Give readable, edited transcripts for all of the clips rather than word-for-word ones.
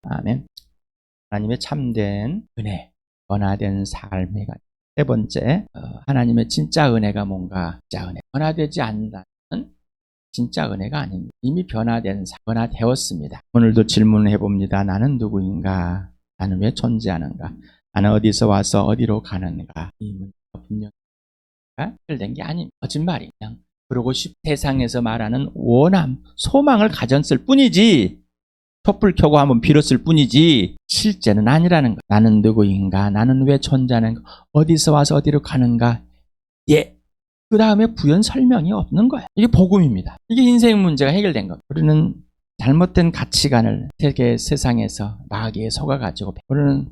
아멘. 하나님의 참된 은혜, 변화된 삶의 가치. 세 번째, 하나님의 진짜 은혜가 뭔가? 진짜 은혜. 변화되지 않는다는 진짜 은혜가 아닙니다. 이미 변화되었습니다. 오늘도 질문을 해봅니다. 나는 누구인가? 나는 왜 존재하는가? 나는 어디서 와서 어디로 가는가? 이 문제가 분명히 해결된 게 아닙니다. 거짓말이 그냥 그러고 세상에서 말하는 원함, 소망을 가졌을 뿐이지, 촛불 켜고 한번 빌었을 뿐이지 실제는 아니라는 거. 나는 누구인가? 나는 왜 존재하는가? 어디서 와서 어디로 가는가? 그 다음에 부연 설명이 없는 거예요. 이게 복음입니다. 이게 인생 문제가 해결된 겁니다. 우리는 잘못된 가치관을 세상에서 마귀에 속아가지고, 우리는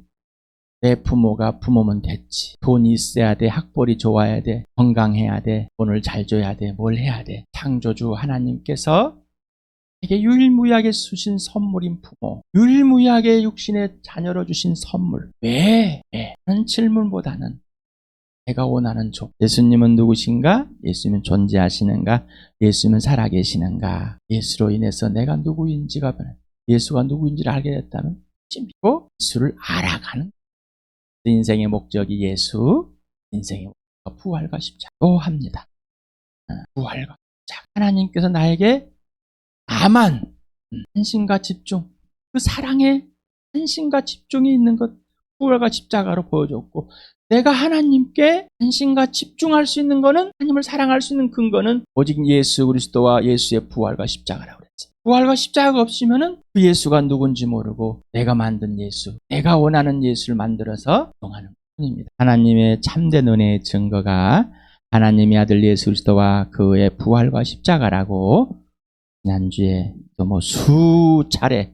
내 부모가 부모면 됐지, 돈이 있어야 돼, 학벌이 좋아야 돼, 건강해야 돼, 돈을 잘 줘야 돼, 뭘 해야 돼. 창조주 하나님께서 이게 유일무이하게 주신 선물인 부모, 유일무이하게 육신의 자녀로 주신 선물. 왜? 하는 질문보다는 내가 원하는 예수님은 누구신가? 예수님은 존재하시는가? 예수님은 살아계시는가? 예수로 인해서 내가 누구인지가 변해. 예수가 누구인지를 알게 됐다면 믿고 예수를 알아가는. 인생의 목적이 예수, 인생의 목적은 부활과 십자가로 합니다. 부활과 십자가. 하나님께서 나에게 다만 헌신과 집중, 그 사랑에 헌신과 집중이 있는 것, 부활과 십자가로 보여줬고, 내가 하나님께 헌신과 집중할 수 있는 것은, 하나님을 사랑할 수 있는 근거는 오직 예수 그리스도와 예수의 부활과 십자가라고 그랬어요. 부활과 십자가가 없으면은 그 예수가 누군지 모르고 내가 만든 예수, 내가 원하는 예수를 만들어서 행동하는 뿐입니다. 하나님의 참된 은혜의 증거가 하나님의 아들 예수 그리스도와 그의 부활과 십자가라고 지난주에 또 수차례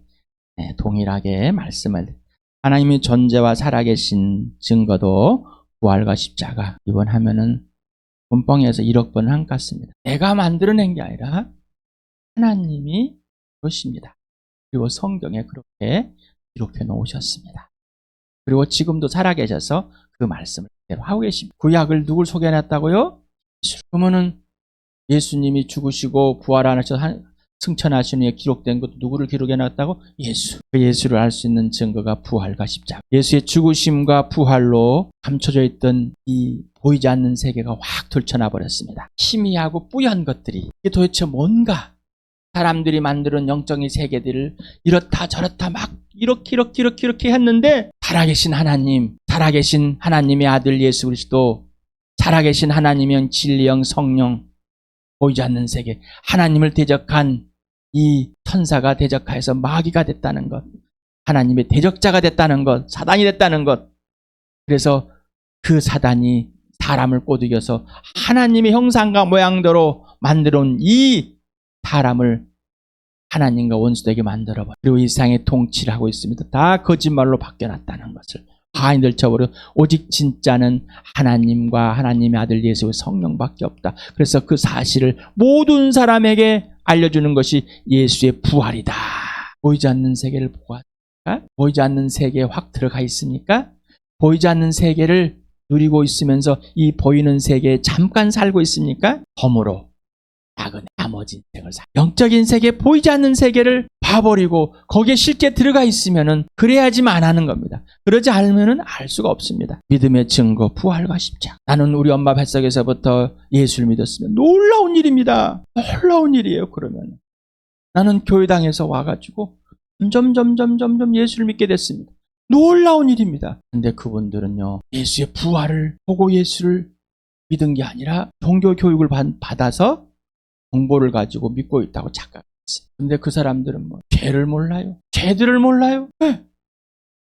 동일하게 말씀을, 하나님의 존재와 살아계신 증거도 부활과 십자가. 이번 하면은 본방에서 1억 번을 한 것 같습니다. 내가 만들어낸 게 아니라 하나님이 그러십니다. 그리고 성경에 그렇게 기록해 놓으셨습니다. 그리고 지금도 살아계셔서 그 말씀을 그대로 하고 계십니다. 구약을 누굴 소개해놨다고요? 그러면은 예수님이 죽으시고 부활하셔서 승천하신 후에 기록된 것도 누구를 기록해놨다고? 예수. 그 예수를 알 수 있는 증거가 부활과 십자가. 예수의 죽으심과 부활로 감춰져 있던 이 보이지 않는 세계가 확 들춰나 버렸습니다. 희미하고 뿌연 것들이, 이게 도대체 뭔가? 사람들이 만드는 영적인 세계들을 이렇다 저렇다 막 이렇게 했는데, 살아계신 하나님, 살아계신 하나님의 아들 예수 그리스도, 살아계신 하나님의 진리영 성령, 보이지 않는 세계, 하나님을 대적한 이 천사가 대적하여서 마귀가 됐다는 것, 하나님의 대적자가 됐다는 것, 사단이 됐다는 것. 그래서 그 사단이 사람을 꼬드겨서 하나님의 형상과 모양대로 만들어 온 이 사람을 하나님과 원수되게 만들어버려. 그리고 이 세상에 통치를 하고 있습니다. 다 거짓말로 바뀌어놨다는 것을 과인들 쳐버려. 오직 진짜는 하나님과 하나님의 아들 예수의 성령밖에 없다. 그래서 그 사실을 모든 사람에게 알려주는 것이 예수의 부활이다. 보이지 않는 세계를 보고, 보이지 않는 세계에 확 들어가 있습니까? 보이지 않는 세계를 누리고 있으면서 이 보이는 세계에 잠깐 살고 있습니까? 덤으로 작은 나머지 인생을 영적인 세계, 보이지 않는 세계를 봐버리고 거기에 쉽게 들어가 있으면은 그래야지만 하는 겁니다. 그러지 않으면은 알 수가 없습니다. 믿음의 증거, 부활과 십자가. 나는 우리 엄마 뱃속에서부터 예수를 믿었으면 놀라운 일입니다. 놀라운 일이에요. 그러면 나는 교회당에서 와가지고 점점 예수를 믿게 됐습니다. 놀라운 일입니다. 근데 그분들은요, 예수의 부활을 보고 예수를 믿은 게 아니라 종교 교육을 받아서 정보를 가지고 믿고 있다고 착각했어요. 근데 그 사람들은 죄를 몰라요. 죄들을 몰라요.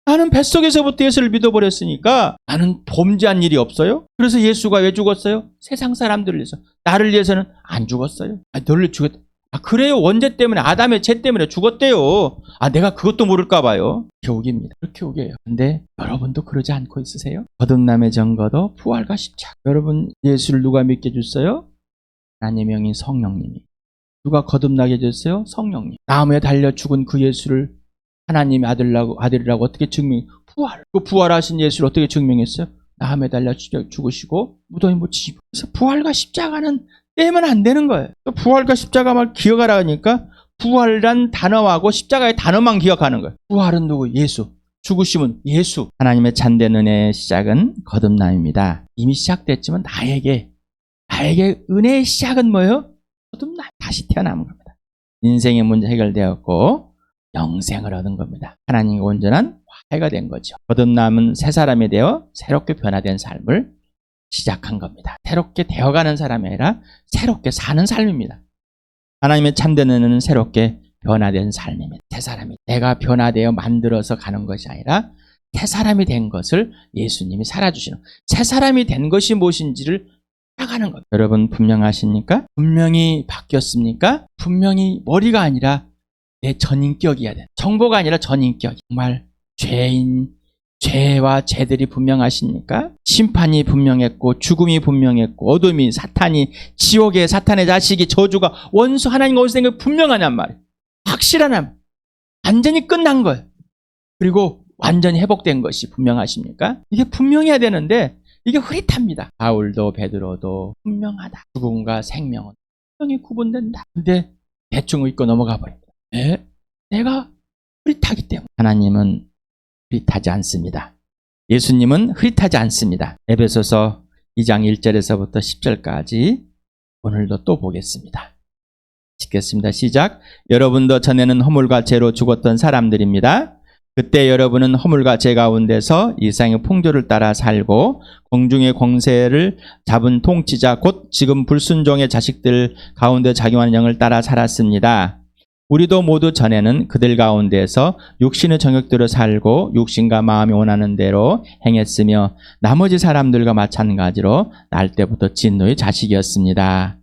나는 뱃속에서부터 예수를 믿어버렸으니까 나는 범죄한 일이 없어요. 그래서 예수가 왜 죽었어요? 세상 사람들을 위해서. 나를 위해서는 안 죽었어요. 너를 죽였다. 그래요. 원죄 때문에, 아담의 죄 때문에 죽었대요. 내가 그것도 모를까 봐요. 교육입니다. 그렇게 우겨요. 근데 여러분도 그러지 않고 있으세요? 거듭남의 증거도 부활과 십자가. 여러분, 예수를 누가 믿게 해줬어요? 하나님의 영인 성령님이. 누가 거듭나게 해줬어요? 성령님. 나무에 달려 죽은 그 예수를 하나님의 아들이라고 어떻게 그 부활하신 예수를 어떻게 증명했어요? 나무에 달려 죽으시고 무덤에 묻히시고. 그래서 부활과 십자가는 떼면 안 되는 거예요. 부활과 십자가만 기억하라 하니까 부활이란 단어하고 십자가의 단어만 기억하는 거예요. 부활은 누구? 예수. 죽으심은 예수. 하나님의 참된 은혜의 시작은 거듭남입니다. 이미 시작됐지만 나에게 은혜의 시작은 뭐예요? 거듭남. 다시 태어나는 겁니다. 인생의 문제 해결되었고 영생을 얻은 겁니다. 하나님과 온전한 화해가 된 거죠. 거듭남은 새 사람이 되어 새롭게 변화된 삶을 시작한 겁니다. 새롭게 되어가는 사람이 아니라 새롭게 사는 삶입니다. 하나님의 참된 은혜는 새롭게 변화된 삶입니다. 새 사람이 내가 변화되어 만들어서 가는 것이 아니라 새 사람이 된 것을 예수님이 살아주시는, 새 사람이 된 것이 무엇인지를 알아가는 것. 여러분 분명하십니까? 분명히 바뀌었습니까? 분명히 머리가 아니라 내 전인격이어야 돼. 정보가 아니라 전인격. 정말 죄와 죄들이 분명하십니까? 심판이 분명했고 죽음이 분명했고 어둠이, 사탄이, 지옥의 사탄의 자식이, 저주가, 원수, 하나님과 어디서 된 게 분명하냔 말이에요. 확실하냐? 완전히 끝난 거예요. 그리고 완전히 회복된 것이 분명하십니까? 이게 분명해야 되는데 이게 흐릿합니다. 바울도 베드로도 분명하다. 죽음과 생명은 분명히 구분된다. 근데 대충 읽고 넘어가 버립니다. 왜? 내가 흐릿하기 때문에. 하나님은 흐릿하지 않습니다. 예수님은 흐릿하지 않습니다. 에베소서 2장 1절에서부터 10절까지 오늘도 또 보겠습니다. 읽겠습니다. 시작. 여러분도 전에는 허물과 죄로 죽었던 사람들입니다. 그때 여러분은 허물과 죄 가운데서 이 세상의 풍조를 따라 살고 공중의 권세를 잡은 통치자 곧 지금 불순종의 자식들 가운데 작용하는 영을 따라 살았습니다. 우리도 모두 전에는 그들 가운데서 육신의 정욕대로 살고 육신과 마음이 원하는 대로 행했으며 나머지 사람들과 마찬가지로 날 때부터 진노의 자식이었습니다.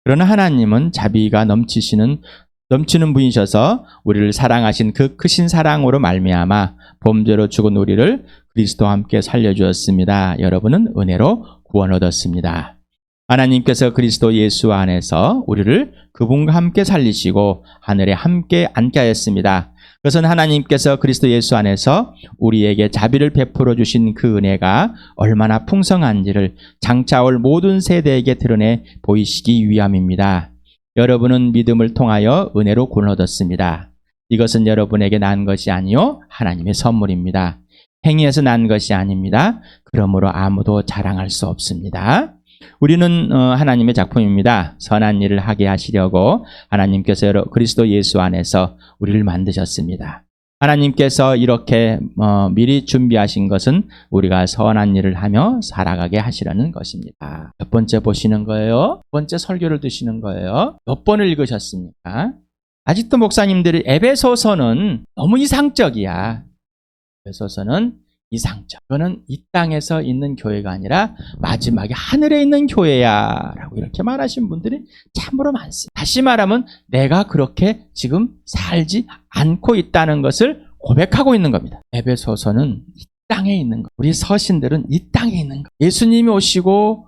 그러나 하나님은 자비가 넘치는 분이셔서 우리를 사랑하신 그 크신 사랑으로 말미암아 범죄로 죽은 우리를 그리스도와 함께 살려주었습니다. 여러분은 은혜로 구원 얻었습니다. 하나님께서 그리스도 예수 안에서 우리를 그분과 함께 살리시고 하늘에 함께 앉게 하였습니다. 그것은 하나님께서 그리스도 예수 안에서 우리에게 자비를 베풀어 주신 그 은혜가 얼마나 풍성한지를 장차 올 모든 세대에게 드러내 보이시기 위함입니다. 여러분은 믿음을 통하여 은혜로 구원 얻었습니다. 이것은 여러분에게 난 것이 아니요 하나님의 선물입니다. 행위에서 난 것이 아닙니다. 그러므로 아무도 자랑할 수 없습니다. 우리는 하나님의 작품입니다. 선한 일을 하게 하시려고 하나님께서 그리스도 예수 안에서 우리를 만드셨습니다. 하나님께서 이렇게 미리 준비하신 것은 우리가 선한 일을 하며 살아가게 하시려는 것입니다. 몇 번째 보시는 거예요? 몇 번째 설교를 드시는 거예요? 몇 번을 읽으셨습니까? 아직도 목사님들이 에베소서는 너무 이상적이야. 에베소서는 이상적. 그거는 이 땅에서 있는 교회가 아니라 마지막에 하늘에 있는 교회야 라고 이렇게 말하신 분들이 참으로 많습니다. 다시 말하면 내가 그렇게 지금 살지 않고 있다는 것을 고백하고 있는 겁니다. 에베소서는 이 땅에 있는 것. 우리 서신들은 이 땅에 있는 것. 예수님이 오시고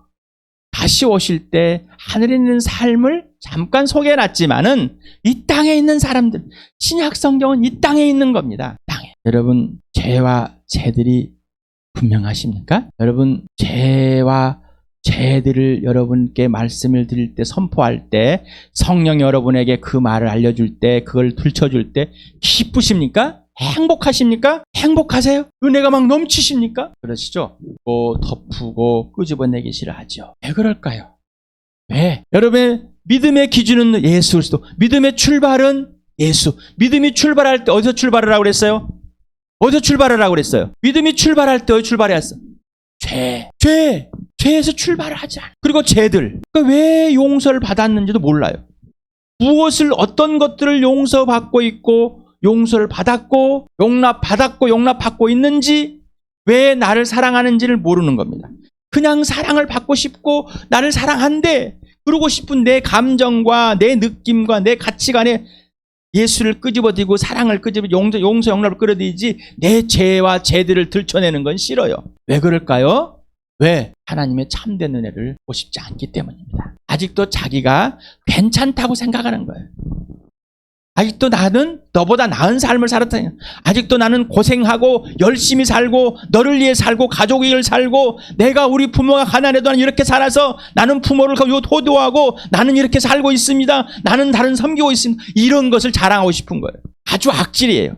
다시 오실 때 하늘에 있는 삶을 잠깐 소개해놨지만은 이 땅에 있는 사람들, 신약 성경은 이 땅에 있는 겁니다. 땅에. 여러분 죄와 죄들이 분명하십니까? 여러분 죄와 죄들을 여러분께 말씀을 드릴 때, 선포할 때, 성령이 여러분에게 그 말을 알려줄 때, 그걸 들춰줄 때 기쁘십니까? 행복하십니까? 행복하세요? 은혜가 막 넘치십니까? 그러시죠? 덮고 끄집어내기 싫어하죠. 왜 그럴까요? 왜? 여러분의 믿음의 기준은 예수 그리스도, 믿음의 출발은 예수. 믿음이 출발할 때 어디서 출발하라고 그랬어요? 어디서 출발하라고 그랬어요? 믿음이 출발할 때 어디 출발했어? 죄에서 출발을 하지 않아. 그리고 죄들. 그러니까 왜 용서를 받았는지도 몰라요. 무엇을, 어떤 것들을 용서받고 있고, 용서를 받았고, 용납받고 있는지, 왜 나를 사랑하는지를 모르는 겁니다. 그냥 사랑을 받고 싶고, 나를 사랑한대, 그러고 싶은 내 감정과 내 느낌과 내 가치관에 예수를 끄집어들고 사랑을 용서 영납을 끌어들이지 내 죄와 죄들을 들춰내는 건 싫어요. 왜 그럴까요? 왜? 하나님의 참된 은혜를 보고 싶지 않기 때문입니다. 아직도 자기가 괜찮다고 생각하는 거예요. 아직도 나는 너보다 나은 삶을 살았다니. 아직도 나는 고생하고 열심히 살고 너를 위해 살고 가족을 위해 살고 내가 우리 부모가 가난해도 나는 이렇게 살아서 나는 부모를 효도하고 나는 이렇게 살고 있습니다. 나는 다른 섬기고 있습니다. 이런 것을 자랑하고 싶은 거예요. 아주 악질이에요.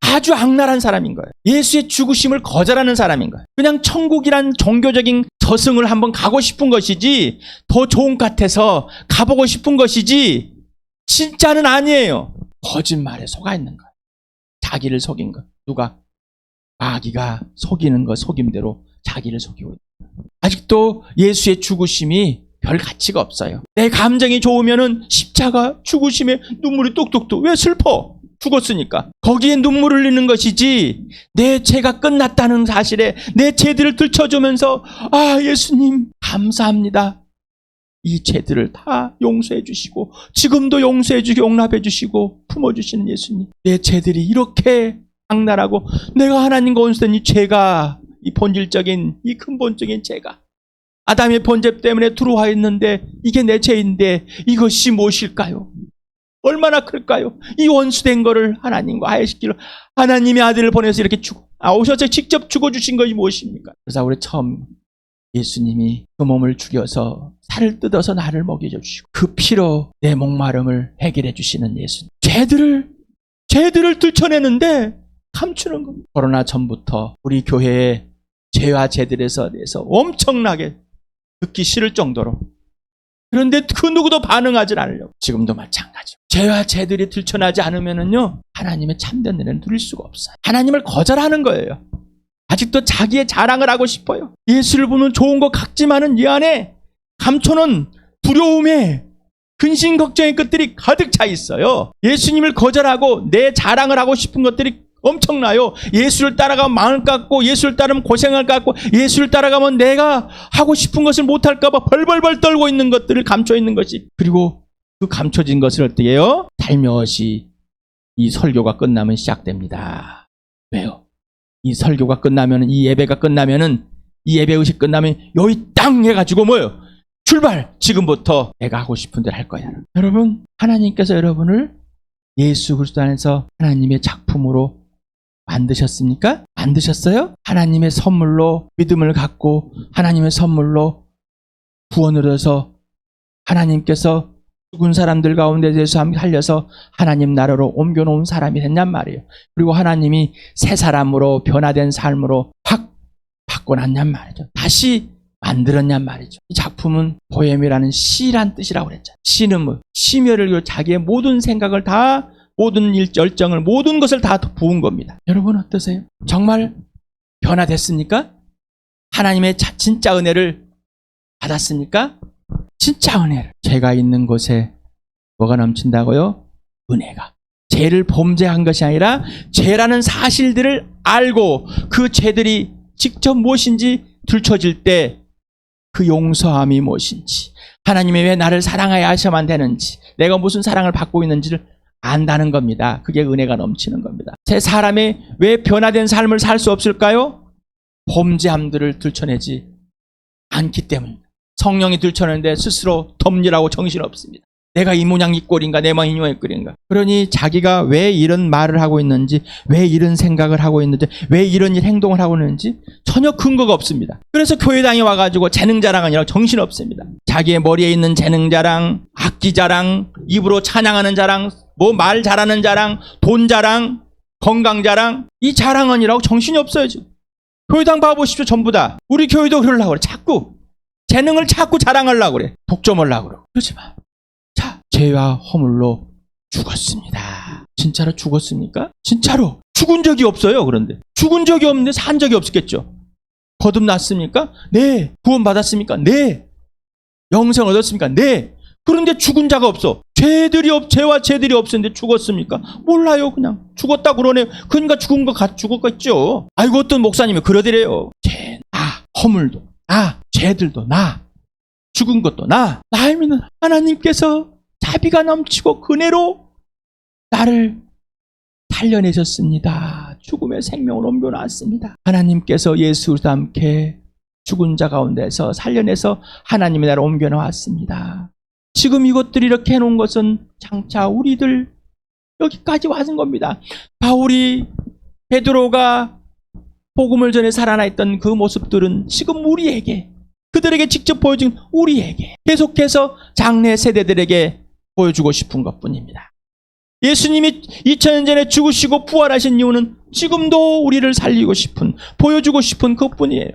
아주 악랄한 사람인 거예요. 예수의 죽으심을 거절하는 사람인 거예요. 그냥 천국이란 종교적인 저승을 한번 가고 싶은 것이지 더 좋은 것 같아서 가보고 싶은 것이지 진짜는 아니에요. 거짓말에 속아 있는 거예요. 자기를 속인 것. 누가? 마귀가 속이는 것, 속임대로 자기를 속이고 있는 거예요. 아직도 예수의 죽으심이 별 가치가 없어요. 내 감정이 좋으면은 십자가 죽으심에 눈물이 뚝뚝뚝. 왜 슬퍼? 죽었으니까. 거기에 눈물을 흘리는 것이지 내 죄가 끝났다는 사실에 내 죄들을 들춰주면서 아 예수님 감사합니다. 이 죄들을 다 용서해 주시고 지금도 용서해 주시고 용납해 주시고 품어주시는 예수님. 내 죄들이 이렇게 악랄하고 내가 하나님과 원수된 이 죄가 이 본질적인 이 근본적인 죄가 아담의 번제 때문에 들어와 있는데 이게 내 죄인데 이것이 무엇일까요? 얼마나 클까요? 이 원수된 거를 하나님과 화해시키려 하나님의 아들을 보내서 이렇게 오셔서 직접 죽어주신 것이 무엇입니까? 그래서 우리 처음 예수님이 그 몸을 죽여서 살을 뜯어서 나를 먹여 주시고 그 피로 내 목마름을 해결해 주시는 예수님. 죄들을 들춰내는데 감추는 겁니다. 코로나 전부터 우리 교회에 죄와 죄들에서 대해서 엄청나게 듣기 싫을 정도로 그런데 그 누구도 반응하지 않으려고. 지금도 마찬가지로 죄와 죄들이 들춰나지 않으면은요 하나님의 참된 은혜는 누릴 수가 없어요. 하나님을 거절하는 거예요. 아직도 자기의 자랑을 하고 싶어요. 예수를 보면 좋은 것 같지만은 이 안에 감춰놓은 두려움에 근심 걱정의 것들이 가득 차 있어요. 예수님을 거절하고 내 자랑을 하고 싶은 것들이 엄청나요. 예수를 따라가면 마음을 깎고 예수를 따르면 고생을 깎고 예수를 따라가면 내가 하고 싶은 것을 못할까 봐 벌벌벌 떨고 있는 것들을 감춰 있는 것이. 그리고 그 감춰진 것을 어떻게 해요? 살며시 이 설교가 끝나면 시작됩니다. 왜요? 이 설교가 끝나면 이 예배가 끝나면은 이 예배 의식 끝나면 여기 땅 해가지고 뭐예요? 출발! 지금부터 내가 하고 싶은 대로 할 거야. 여러분 하나님께서 여러분을 예수 그리스도 안에서 하나님의 작품으로 만드셨습니까? 만드셨어요? 하나님의 선물로 믿음을 갖고 하나님의 선물로 구원을 얻어서 하나님께서 죽은 사람들 가운데 대해서 살려서 하나님 나라로 옮겨놓은 사람이 됐냔 말이에요. 그리고 하나님이 새 사람으로 변화된 삶으로 확 바꿔놨냔 말이죠. 다시 만들었냔 말이죠. 이 작품은 보헤미라는 시란 뜻이라고 그랬잖아요. 시는 뭐 심혈을 자기의 모든 생각을 다 모든 열정을 모든 것을 다 부은 겁니다. 여러분 어떠세요? 정말 변화됐습니까? 하나님의 진짜 은혜를 받았습니까? 진짜 은혜를. 죄가 있는 곳에 뭐가 넘친다고요? 은혜가. 죄를 범죄한 것이 아니라 죄라는 사실들을 알고 그 죄들이 직접 무엇인지 들춰질 때 그 용서함이 무엇인지 하나님이 왜 나를 사랑하여 하셔만 되는지 내가 무슨 사랑을 받고 있는지를 안다는 겁니다. 그게 은혜가 넘치는 겁니다. 제 사람이 왜 변화된 삶을 살 수 없을까요? 범죄함들을 들춰내지 않기 때문입니다. 성령이 들춰내는데 스스로 덤질하고 정신없습니다. 내가 이 모양 이 꼴인가 내 마음 이 모양 이 꼴인가. 그러니 자기가 왜 이런 말을 하고 있는지 왜 이런 생각을 하고 있는지 왜 이런 행동을 하고 있는지 전혀 근거가 없습니다. 그래서 교회당에 와가지고 재능 자랑은 아니라 정신없습니다. 자기의 머리에 있는 재능 자랑, 악기 자랑, 입으로 찬양하는 자랑, 뭐 말 잘하는 자랑, 돈 자랑, 건강 자랑, 이 자랑 아니라고 정신이 없어요 지금. 교회당 봐보십시오. 전부 다 우리 교회도 그러려고 그래. 자꾸 재능을 자꾸 자랑하려고 그래. 독점하려고 그래. 그러지 마. 자, 죄와 허물로 죽었습니다. 진짜로 죽었습니까? 진짜로 죽은 적이 없어요. 그런데 죽은 적이 없는데 산 적이 없었겠죠. 거듭났습니까? 네. 구원 받았습니까? 네. 영생 얻었습니까? 네. 그런데 죽은 자가 없어. 죄와 죄들이 없었는데 죽었습니까? 몰라요. 그냥 죽었다 그러네요. 그러니까 죽은 거 죽었겠죠. 아이고 어떤 목사님이 그러더래요. 죄, 허물도 죄들도 죽은 것도 나이면 하나님께서 자비가 넘치고 은혜로 나를 살려내셨습니다. 죽음의 생명을 옮겨놨습니다. 하나님께서 예수 그리스도와 함께 죽은 자 가운데서 살려내서 하나님의 나라를 옮겨놓았습니다. 지금 이것들이 이렇게 해놓은 것은 장차 우리들 여기까지 왔는 겁니다. 바울이, 베드로가 복음을 전해 살아나 있던 그 모습들은 지금 우리에게, 그들에게 직접 보여준 우리에게 계속해서 장래 세대들에게 보여주고 싶은 것뿐입니다. 예수님이 2000년 전에 죽으시고 부활하신 이유는 지금도 우리를 살리고 싶은, 보여주고 싶은 그것뿐이에요.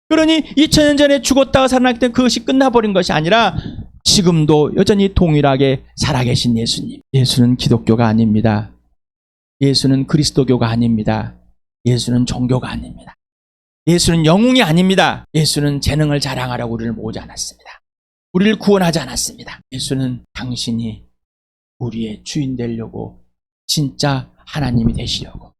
그러니 2000년 전에 죽었다가 살아났기 때문에 그것이 끝나버린 것이 아니라 지금도 여전히 동일하게 살아계신 예수님. 예수는 기독교가 아닙니다. 예수는 그리스도교가 아닙니다. 예수는 종교가 아닙니다. 예수는 영웅이 아닙니다. 예수는 재능을 자랑하라고 우리를 모으지 않았습니다. 우리를 구원하지 않았습니다. 예수는 당신이 우리의 주인 되려고, 진짜 하나님이 되시려고,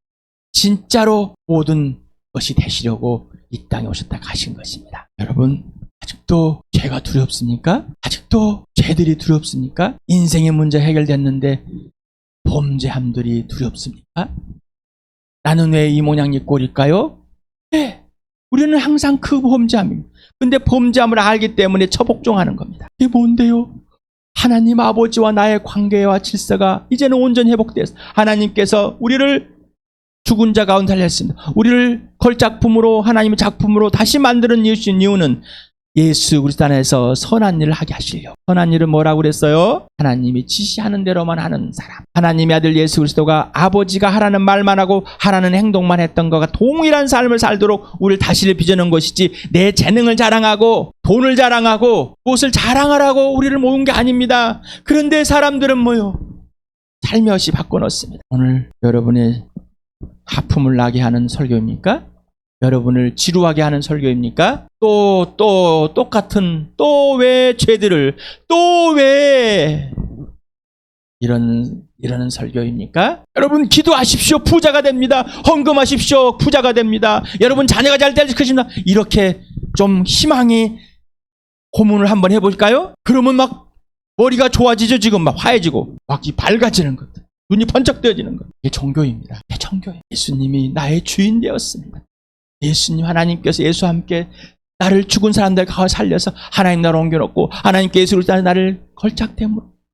진짜로 모든 것이 되시려고 이 땅에 오셨다 가신 것입니다. 여러분, 아직도 죄가 두렵습니까? 아직도 죄들이 두렵습니까? 인생의 문제 해결됐는데 범죄함들이 두렵습니까? 나는 왜 이 모양 이 꼴일까요? 네, 우리는 항상 그 범죄함입니다. 근데 범죄함을 알기 때문에 처복종하는 겁니다. 이게 뭔데요? 하나님 아버지와 나의 관계와 질서가 이제는 온전히 회복되었습니다. 하나님께서 우리를 죽은 자 가운데 살렸습니다. 우리를 걸작품으로, 하나님의 작품으로 다시 만드는 이유는 예수 그리스도 안에서 선한 일을 하게 하시려고. 선한 일은 뭐라고 그랬어요? 하나님이 지시하는 대로만 하는 사람. 하나님의 아들 예수 그리스도가 아버지가 하라는 말만 하고 하라는 행동만 했던 것과 동일한 삶을 살도록 우리를 다시 빚어놓은 것이지, 내 재능을 자랑하고 돈을 자랑하고 무엇을 자랑하라고 우리를 모은 게 아닙니다. 그런데 사람들은 뭐요? 살며시 바꿔놓습니다. 오늘 여러분의 하품을 나게 하는 설교입니까? 여러분을 지루하게 하는 설교입니까? 또 똑같은, 또 왜 죄들을, 또 왜 이러는 설교입니까? 여러분 기도하십시오. 부자가 됩니다. 헌금하십시오. 부자가 됩니다. 여러분 자녀가 잘 될 것입니다. 이렇게 좀 희망이 고문을 한번 해볼까요? 그러면 막 머리가 좋아지죠. 지금 막 화해지고 막 밝아지는 것들, 눈이 번쩍 뜨여지는 것. 이게 종교입니다. 이게 종교예요. 예수님이 나의 주인 되었습니다. 예수님, 하나님께서 예수와 함께 나를 죽은 사람들 가워 살려서 하나님 나라로 옮겨놓고, 하나님께 예수를 따라 나를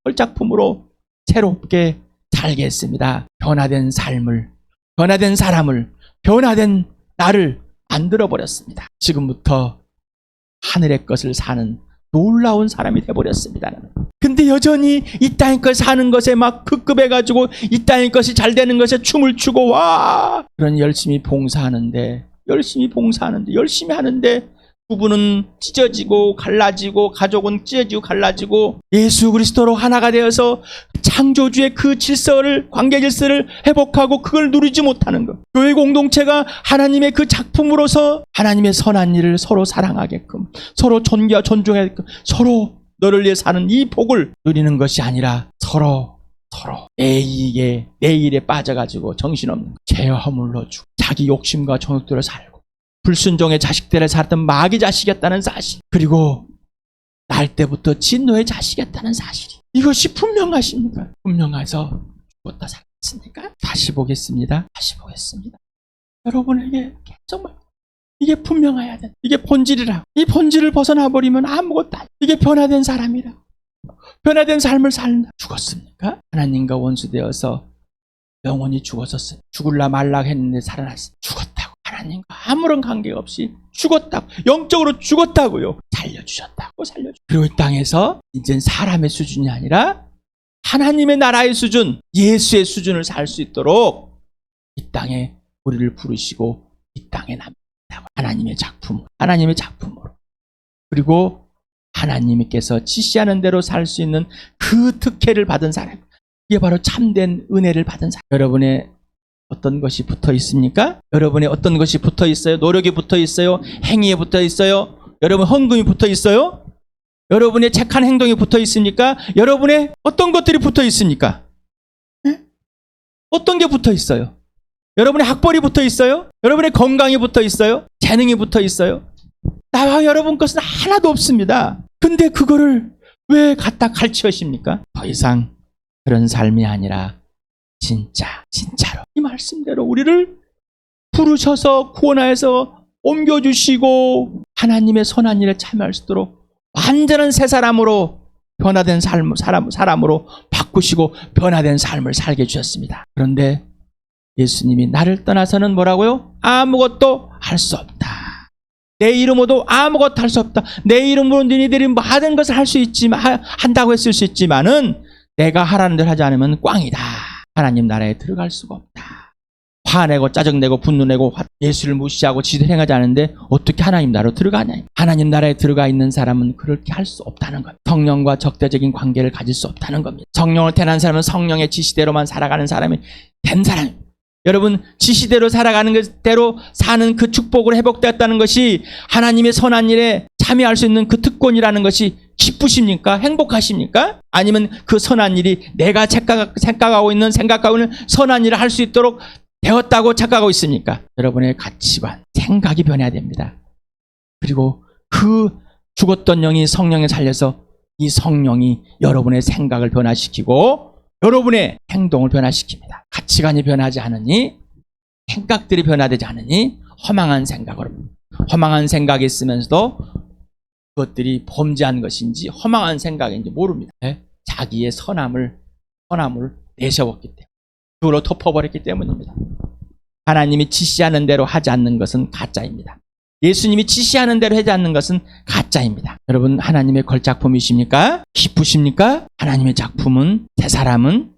걸작품으로 새롭게 살게 했습니다. 변화된 삶을, 변화된 사람을, 변화된 나를 만들어버렸습니다. 지금부터 하늘의 것을 사는 놀라운 사람이 되어버렸습니다. 근데 여전히 이 땅의 것 사는 것에 막 급급해가지고 이 땅의 것이 잘 되는 것에 춤을 추고, 와! 그런 열심히 하는데 부부는 찢어지고 갈라지고, 가족은 찢어지고 갈라지고, 예수 그리스도로 하나가 되어서 창조주의 그 질서를, 관계 질서를 회복하고 그걸 누리지 못하는 것. 교회 공동체가 하나님의 그 작품으로서 하나님의 선한 일을 서로 사랑하게끔, 서로 존경하고 존중하게끔, 서로 너를 위해 사는 이 복을 누리는 것이 아니라 서로 내 일에 빠져가지고 정신없는 죄와 허물로 주고 자기 욕심과 정욕대로 살고 불순종의 자식들을 살았던 마귀 자식이었다는 사실, 그리고 날 때부터 진노의 자식이었다는 사실이, 이것이 분명하십니까? 분명해서 죽었다 살았습니까? 다시 보겠습니다. 여러분에게 정말 이게 분명해야 돼. 이게 본질이라. 이 본질을 벗어나 버리면 아무것도 아니야. 이게 변화된 사람이라. 변화된 삶을 살다. 죽었습니까? 하나님과 원수되어서 영원히 죽었었어요. 죽을라 말라 했는데 살아났어요. 죽었다고. 하나님과 아무런 관계가 없이 죽었다고. 영적으로 죽었다고요. 살려주셨다고. 그리고 이 땅에서 이제는 사람의 수준이 아니라 하나님의 나라의 수준, 예수의 수준을 살 수 있도록 이 땅에 우리를 부르시고 이 땅에 남겼다고. 하나님의 작품으로. 그리고 하나님께서 지시하는 대로 살 수 있는 그 특혜를 받은 사람, 이게 바로 참된 은혜를 받은 사람. 여러분의 어떤 것이 붙어 있습니까? 여러분의 어떤 것이 붙어 있어요? 노력이 붙어 있어요? 행위에 붙어 있어요? 여러분 헌금이 붙어 있어요? 여러분의 착한 행동이 붙어 있습니까? 여러분의 어떤 것들이 붙어 있습니까? 네? 어떤 게 붙어 있어요? 여러분의 학벌이 붙어 있어요? 여러분의 건강이 붙어 있어요? 재능이 붙어 있어요? 나와 여러분 것은 하나도 없습니다. 근데 그거를 왜 갖다 갈치하십니까? 더 이상 그런 삶이 아니라 진짜로 이 말씀대로 우리를 부르셔서 구원하여서 옮겨주시고 하나님의 선한 일에 참여할 수 있도록 완전한 새 사람으로 변화된 사람으로 바꾸시고 변화된 삶을 살게 해주셨습니다. 그런데 예수님이 나를 떠나서는 뭐라고요? 아무것도 할 수 없다. 내 이름으로도 아무것도 할 수 없다. 내 이름으로 너희들이 모든 것을 할 수 있지만, 한다고 했을 수 있지만은 내가 하라는 대로 하지 않으면 꽝이다. 하나님 나라에 들어갈 수가 없다. 화내고 짜증내고 분노내고 예수를 무시하고 지들 행하지 않는데 어떻게 하나님 나라로 들어가냐. 하나님 나라에 들어가 있는 사람은 그렇게 할 수 없다는 겁니다. 성령과 적대적인 관계를 가질 수 없다는 겁니다. 성령을 태어난 사람은 성령의 지시대로만 살아가는 사람이 된 사람. 여러분, 지시대로 살아가는 것대로 사는 그 축복으로 회복되었다는 것이 하나님의 선한 일에 참여할 수 있는 그 특권이라는 것이 기쁘십니까? 행복하십니까? 아니면 그 선한 일이 내가 생각하고 있는 선한 일을 할 수 있도록 되었다고 착각하고 있습니까? 여러분의 가치관, 생각이 변해야 됩니다. 그리고 그 죽었던 영이 성령에 살려서 이 성령이 여러분의 생각을 변화시키고 여러분의 행동을 변화시킵니다. 가치관이 변하지 않으니, 생각들이 변화되지 않으니 허망한 생각이 있으면서도 그것들이 범죄한 것인지 허망한 생각인지 모릅니다. 자기의 선함을 내세웠기 때문에, 그걸로 덮어버렸기 때문입니다. 하나님이 지시하는 대로 하지 않는 것은 가짜입니다. 예수님이 지시하는 대로 하지 않는 것은 가짜입니다. 여러분, 하나님의 걸작품이십니까? 기쁘십니까? 하나님의 작품은, 새 사람은,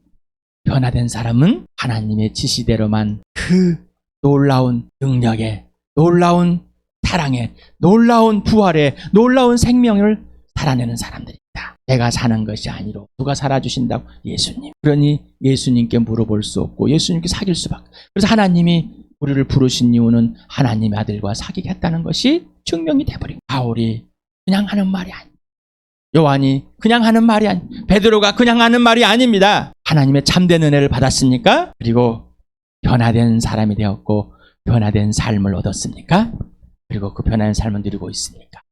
변화된 사람은 하나님의 지시대로만 그 놀라운 능력에, 놀라운 사랑에, 놀라운 부활에, 놀라운 생명을 살아내는 사람들입니다. 내가 사는 것이 아니로 누가 살아주신다고? 예수님. 그러니 예수님께 물어볼 수 없고 예수님께 사귈 수밖에. 그래서 하나님이 우리를 부르신 이유는 하나님의 아들과 사귀게 했다는 것이 증명이 돼버린. 바울이 그냥 하는 말이 아닙니다. 요한이 그냥 하는 말이 아닙니다. 베드로가 그냥 하는 말이 아닙니다. 하나님의 참된 은혜를 받았습니까? 그리고 변화된 사람이 되었고 변화된 삶을 얻었습니까? 그리고 그 변화된 삶을 누리고 있습니까?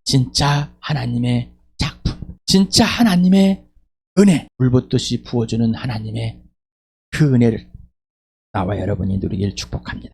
진짜 하나님의 작품, 진짜 하나님의 은혜, 물붓듯이 부어주는 하나님의 그 은혜를 나와 여러분이 누리길 축복합니다.